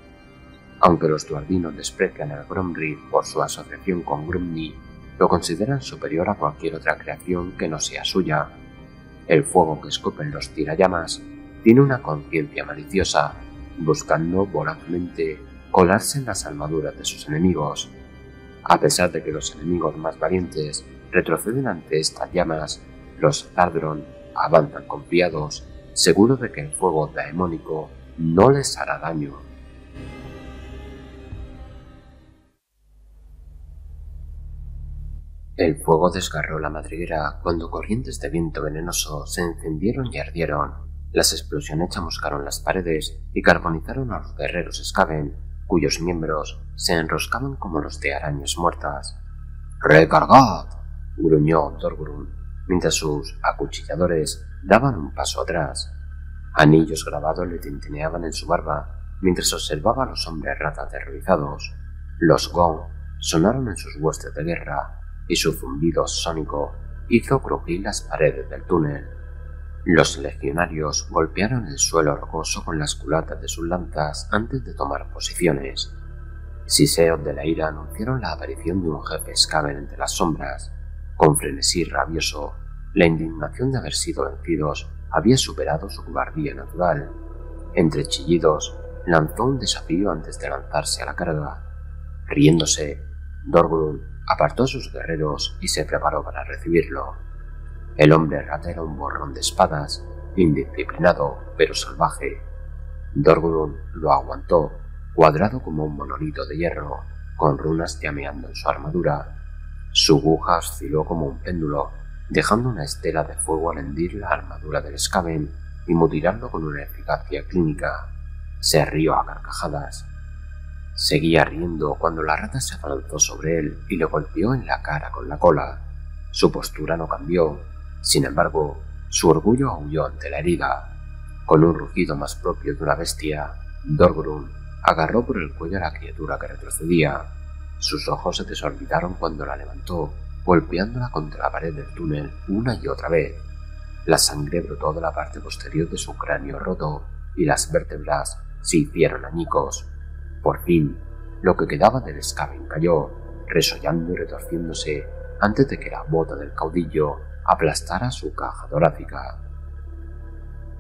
Aunque los duardinos desprecian al Gromrith por su asociación con Grumni, lo consideran superior a cualquier otra creación que no sea suya. El fuego que escupen los tirallamas tiene una conciencia maliciosa, buscando vorazmente colarse en las armaduras de sus enemigos. A pesar de que los enemigos más valientes retroceden ante estas llamas, los Zardron avanzan confiados, seguros de que el fuego daemónico no les hará daño. El fuego desgarró la madriguera cuando corrientes de viento venenoso se encendieron y ardieron. Las explosiones chamuscaron las paredes y carbonizaron a los guerreros Skaven, cuyos miembros se enroscaban como los de arañas muertas. ¡Recargad!, gruñó Thorgrun, mientras sus acuchilladores daban un paso atrás. Anillos grabados le tintineaban en su barba mientras observaba a los hombres rata aterrorizados. Los gong sonaron en sus huestes de guerra y su zumbido sónico hizo crujir las paredes del túnel. Los legionarios golpearon el suelo rocoso con las culatas de sus lanzas antes de tomar posiciones. Siseos de la ira anunciaron la aparición de un jefe Skaven entre las sombras. Con frenesí rabioso, la indignación de haber sido vencidos había superado su cobardía natural. Entre chillidos, lanzó un desafío antes de lanzarse a la carga. Riéndose, Thorgrun apartó a sus guerreros y se preparó para recibirlo. El hombre rata era un borrón de espadas, indisciplinado pero salvaje. Thorgrun lo aguantó, cuadrado como un monolito de hierro, con runas llameando en su armadura. Su aguja osciló como un péndulo, dejando una estela de fuego al hendir la armadura del Skaven y mutilarlo con una eficacia clínica. Se rió a carcajadas. Seguía riendo cuando la rata se abalanzó sobre él y le golpeó en la cara con la cola. Su postura no cambió, sin embargo, su orgullo aulló ante la herida. Con un rugido más propio de una bestia, Thorgrun agarró por el cuello a la criatura que retrocedía. Sus ojos se desorbitaron cuando la levantó, golpeándola contra la pared del túnel una y otra vez. La sangre brotó de la parte posterior de su cráneo roto y las vértebras se hicieron añicos. Por fin, lo que quedaba del Skaven cayó, resollando y retorciéndose antes de que la bota del caudillo aplastara su caja torácica.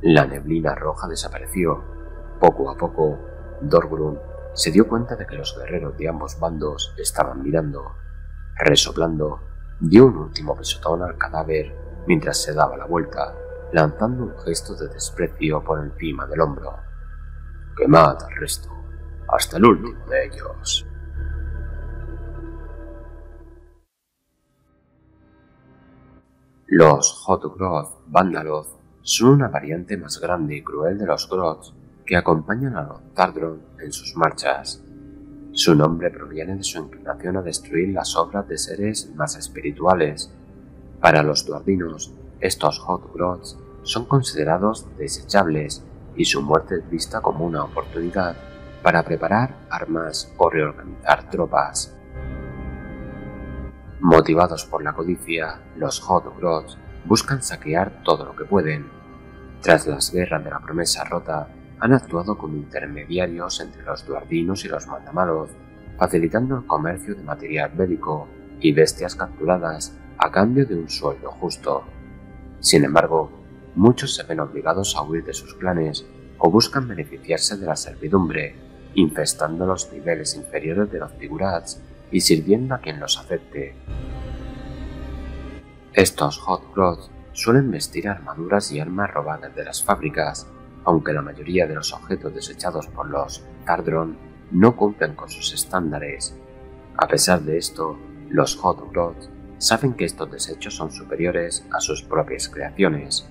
La neblina roja desapareció. Poco a poco, Dorgrun se dio cuenta de que los guerreros de ambos bandos estaban mirando. Resoplando, dio un último pisotón al cadáver mientras se daba la vuelta, lanzando un gesto de desprecio por encima del hombro. «Quemad al resto, hasta el último de ellos». Los Hotgroth Vandaloth son una variante más grande y cruel de los Groth que acompañan a los Tardron en sus marchas. Su nombre proviene de su inclinación a destruir las obras de seres más espirituales. Para los duardinos, estos Hotgroths son considerados desechables y su muerte es vista como una oportunidad para preparar armas o reorganizar tropas. Motivados por la codicia, los Hotgroths buscan saquear todo lo que pueden. Tras las guerras de la promesa rota, han actuado como intermediarios entre los duardinos y los mandamaloth, facilitando el comercio de material bélico y bestias capturadas a cambio de un sueldo justo. Sin embargo, muchos se ven obligados a huir de sus clanes o buscan beneficiarse de la servidumbre, infestando los niveles inferiores de los figurats y sirviendo a quien los acepte. Estos Hotgroth suelen vestir armaduras y armas robadas de las fábricas, aunque la mayoría de los objetos desechados por los Tardron no cumplen con sus estándares. A pesar de esto, los Hotgroth saben que estos desechos son superiores a sus propias creaciones.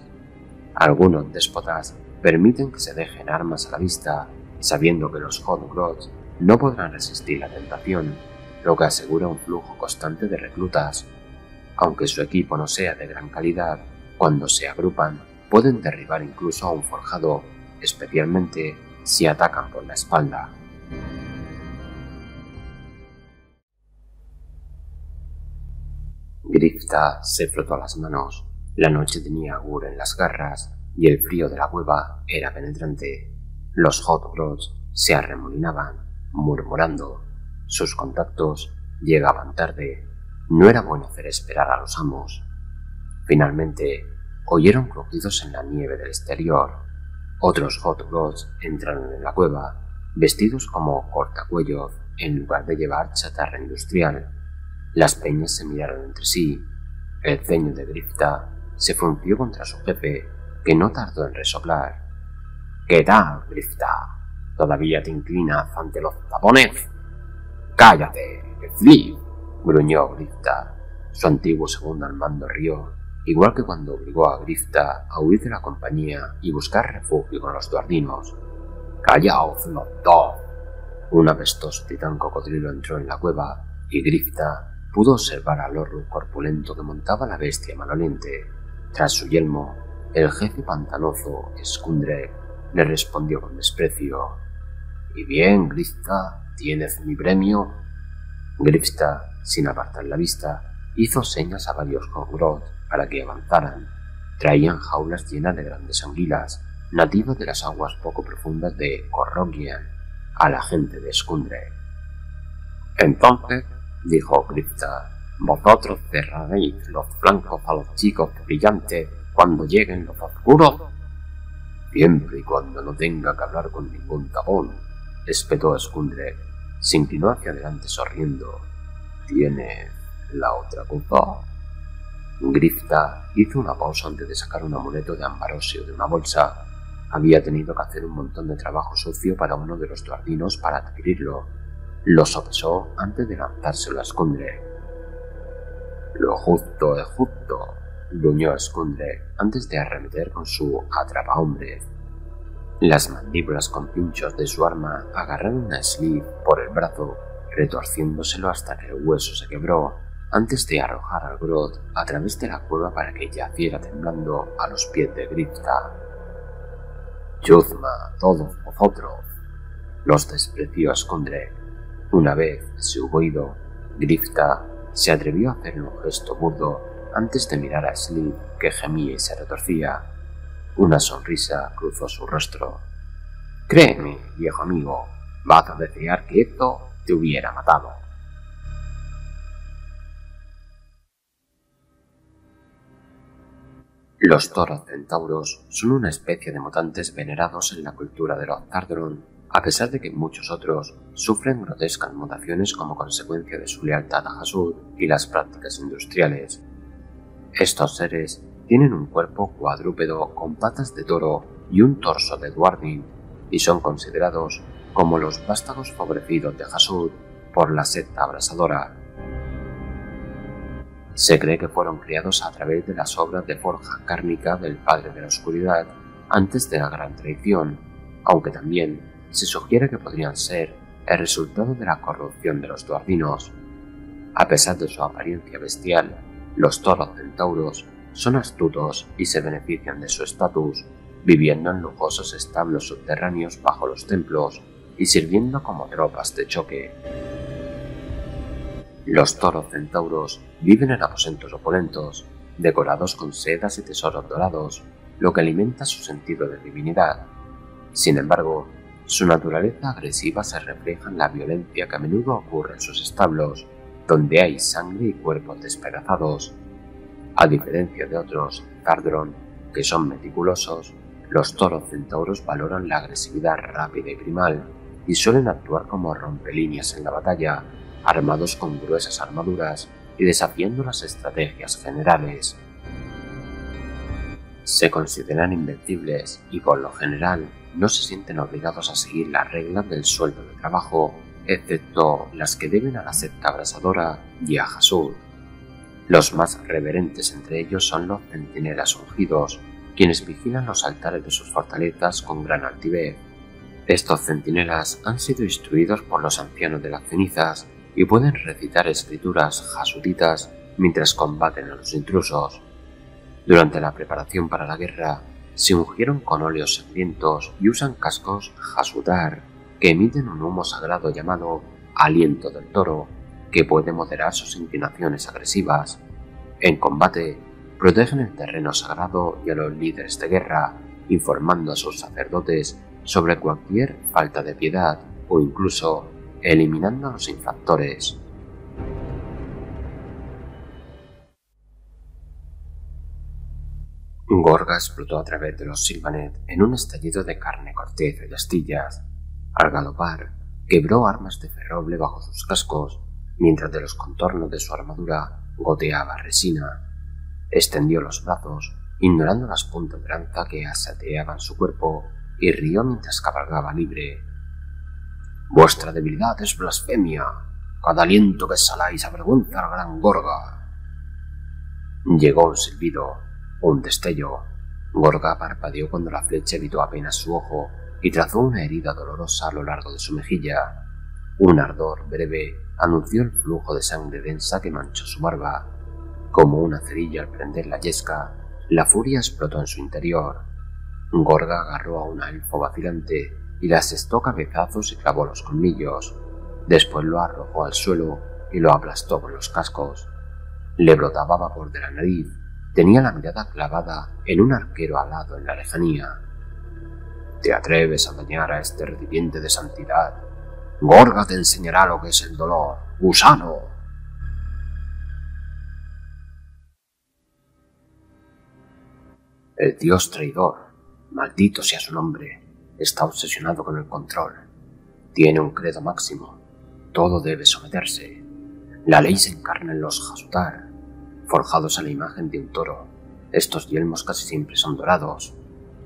Algunos déspotas permiten que se dejen armas a la vista, sabiendo que los Hotgroth no podrán resistir la tentación, lo que asegura un flujo constante de reclutas. Aunque su equipo no sea de gran calidad, cuando se agrupan pueden derribar incluso a un forjado, especialmente si atacan por la espalda. Grifta se frotó las manos. La noche tenía agur en las garras y el frío de la cueva era penetrante. Los Hotgroths se arremolinaban, murmurando. Sus contactos llegaban tarde. No era bueno hacer esperar a los amos. Finalmente, oyeron crujidos en la nieve del exterior. Otros Hotgroths entraron en la cueva, vestidos como cortacuellos en lugar de llevar chatarra industrial. Las peñas se miraron entre sí. El ceño de Grifta se frunció contra su jefe, que no tardó en resoplar. «¿Qué tal, Grifta? ¿Todavía te inclinas ante los tapones?» «¡Cállate, Flip!», gruñó Grifta. Su antiguo segundo al mando rió, igual que cuando obligó a Grifta a huir de la compañía y buscar refugio con los duardinos. «¡Callaos los dos!». Un apestoso titán cocodrilo entró en la cueva y Grifta pudo observar al orco corpulento que montaba la bestia maloliente. Tras su yelmo, el jefe pantanoso, Skundre, le respondió con desprecio. «¿Y bien, Grifta? ¿Tienes mi premio?». Grifta, sin apartar la vista, hizo señas a varios Hotgroth para que avanzaran. Traían jaulas llenas de grandes anguilas, nativas de las aguas poco profundas de Corrogian, a la gente de Skundre. «Entonces», dijo Grifta, «¿vosotros cerraréis los flancos a los chicos brillantes cuando lleguen los oscuros?» «Siempre y cuando no tenga que hablar con ningún tapón», espetó Skundre. Se inclinó hacia adelante sonriendo. «¿Tienes la otra cosa?». Grifta hizo una pausa antes de sacar un amuleto de ambarosio de una bolsa. Había tenido que hacer un montón de trabajo sucio para uno de los duardinos para adquirirlo. Lo sopesó antes de lanzárselo a Skundre. «Lo justo es justo», gruñó Skundre antes de arremeter con su atrapahombres. Las mandíbulas con pinchos de su arma agarraron a Sleeve por el brazo, retorciéndoselo hasta que el hueso se quebró, antes de arrojar al Groth a través de la cueva para que yaciera temblando a los pies de Grifta. «Yuzma, todos vosotros», los despreció Skundre. Una vez se hubo ido, Grifta se atrevió a hacer un gesto burdo antes de mirar a Sleeve, que gemía y se retorcía. Una sonrisa cruzó su rostro. «Créeme, viejo amigo, vas a desear que esto te hubiera matado». Los toros centauros son una especie de mutantes venerados en la cultura de los Zardron, a pesar de que muchos otros sufren grotescas mutaciones como consecuencia de su lealtad a Hasud y las prácticas industriales. Estos seres tienen un cuerpo cuadrúpedo con patas de toro y un torso de duardin, y son considerados como los vástagos favorecidos de Hasud por la secta abrasadora. Se cree que fueron criados a través de las obras de forja kármica del Padre de la Oscuridad antes de la Gran Traición, aunque también se sugiere que podrían ser el resultado de la corrupción de los duardinos. A pesar de su apariencia bestial, los toros centauros son astutos y se benefician de su estatus, viviendo en lujosos establos subterráneos bajo los templos y sirviendo como tropas de choque. Los toros centauros viven en aposentos opulentos, decorados con sedas y tesoros dorados, lo que alimenta su sentido de divinidad. Sin embargo, su naturaleza agresiva se refleja en la violencia que a menudo ocurre en sus establos, donde hay sangre y cuerpos despedazados. A diferencia de otros Zardron, que son meticulosos, los toros centauros valoran la agresividad rápida y primal y suelen actuar como rompelíneas en la batalla, armados con gruesas armaduras y desafiando las estrategias generales. Se consideran invencibles y por lo general no se sienten obligados a seguir las reglas del sueldo de trabajo, excepto las que deben a la secta abrasadora y a Hasud. Los más reverentes entre ellos son los centinelas ungidos, quienes vigilan los altares de sus fortalezas con gran altivez. Estos centinelas han sido instruidos por los ancianos de las cenizas y pueden recitar escrituras hasuditas mientras combaten a los intrusos. Durante la preparación para la guerra, se ungieron con óleos sangrientos y usan cascos hasudar que emiten un humo sagrado llamado aliento del toro, que puede moderar sus inclinaciones agresivas. En combate, protegen el terreno sagrado y a los líderes de guerra, informando a sus sacerdotes sobre cualquier falta de piedad o incluso eliminando a los infractores. Gorga explotó a través de los Sylvaneth en un estallido de carne, corteza y astillas. Al galopar, quebró armas de ferroble bajo sus cascos, mientras de los contornos de su armadura goteaba resina. Extendió los brazos, ignorando las puntas de lanza que asateaban su cuerpo, y rió mientras cabalgaba libre. «Vuestra debilidad es blasfemia. Cada aliento que exhaláis avergüenza al gran Gorga». Llegó un silbido, un destello. Gorga parpadeó cuando la flecha evitó apenas su ojo y trazó una herida dolorosa a lo largo de su mejilla. Un ardor breve anunció el flujo de sangre densa que manchó su barba. Como una cerilla al prender la yesca, la furia explotó en su interior. Gorga agarró a un elfo vacilante y le asestó cabezazos y clavó los colmillos. Después lo arrojó al suelo y lo aplastó con los cascos. Le brotaba vapor de la nariz. Tenía la mirada clavada en un arquero alado en la lejanía. «¿Te atreves a dañar a este recipiente de santidad? Gorga te enseñará lo que es el dolor, gusano». El dios traidor, maldito sea su nombre, está obsesionado con el control. Tiene un credo máximo: todo debe someterse. La ley se encarna en los Hasutar, forjados a la imagen de un toro. Estos yelmos casi siempre son dorados,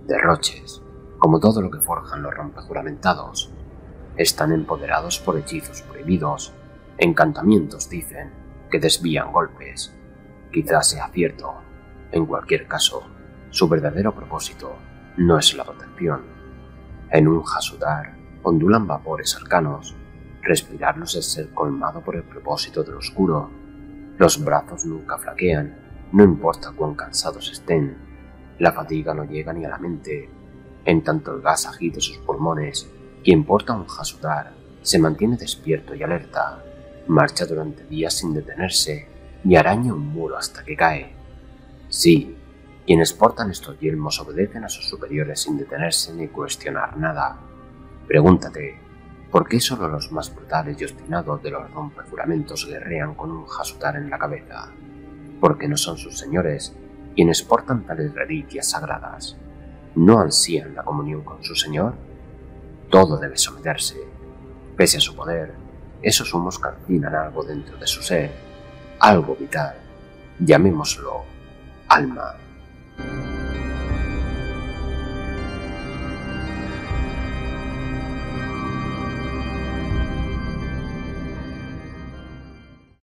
derroches, como todo lo que forjan los rompejuramentados. Están empoderados por hechizos prohibidos, encantamientos, dicen, que desvían golpes. Quizás sea cierto. En cualquier caso, su verdadero propósito no es la protección. En un Hasutar ondulan vapores arcanos. Respirarlos es ser colmado por el propósito del oscuro. Los brazos nunca flaquean, no importa cuán cansados estén. La fatiga no llega ni a la mente. En tanto el gas agite sus pulmones, quien porta un Hasutar se mantiene despierto y alerta. Marcha durante días sin detenerse y araña un muro hasta que cae. Sí, quienes portan estos yelmos obedecen a sus superiores sin detenerse ni cuestionar nada. Pregúntate, ¿por qué solo los más brutales y obstinados de los rompejuramentos guerrean con un Hasutar en la cabeza? Porque no son sus señores Quienes portan tales reliquias sagradas no ansían la comunión con su Señor. Todo debe someterse. Pese a su poder, esos humos calcinan algo dentro de su ser, algo vital, llamémoslo alma.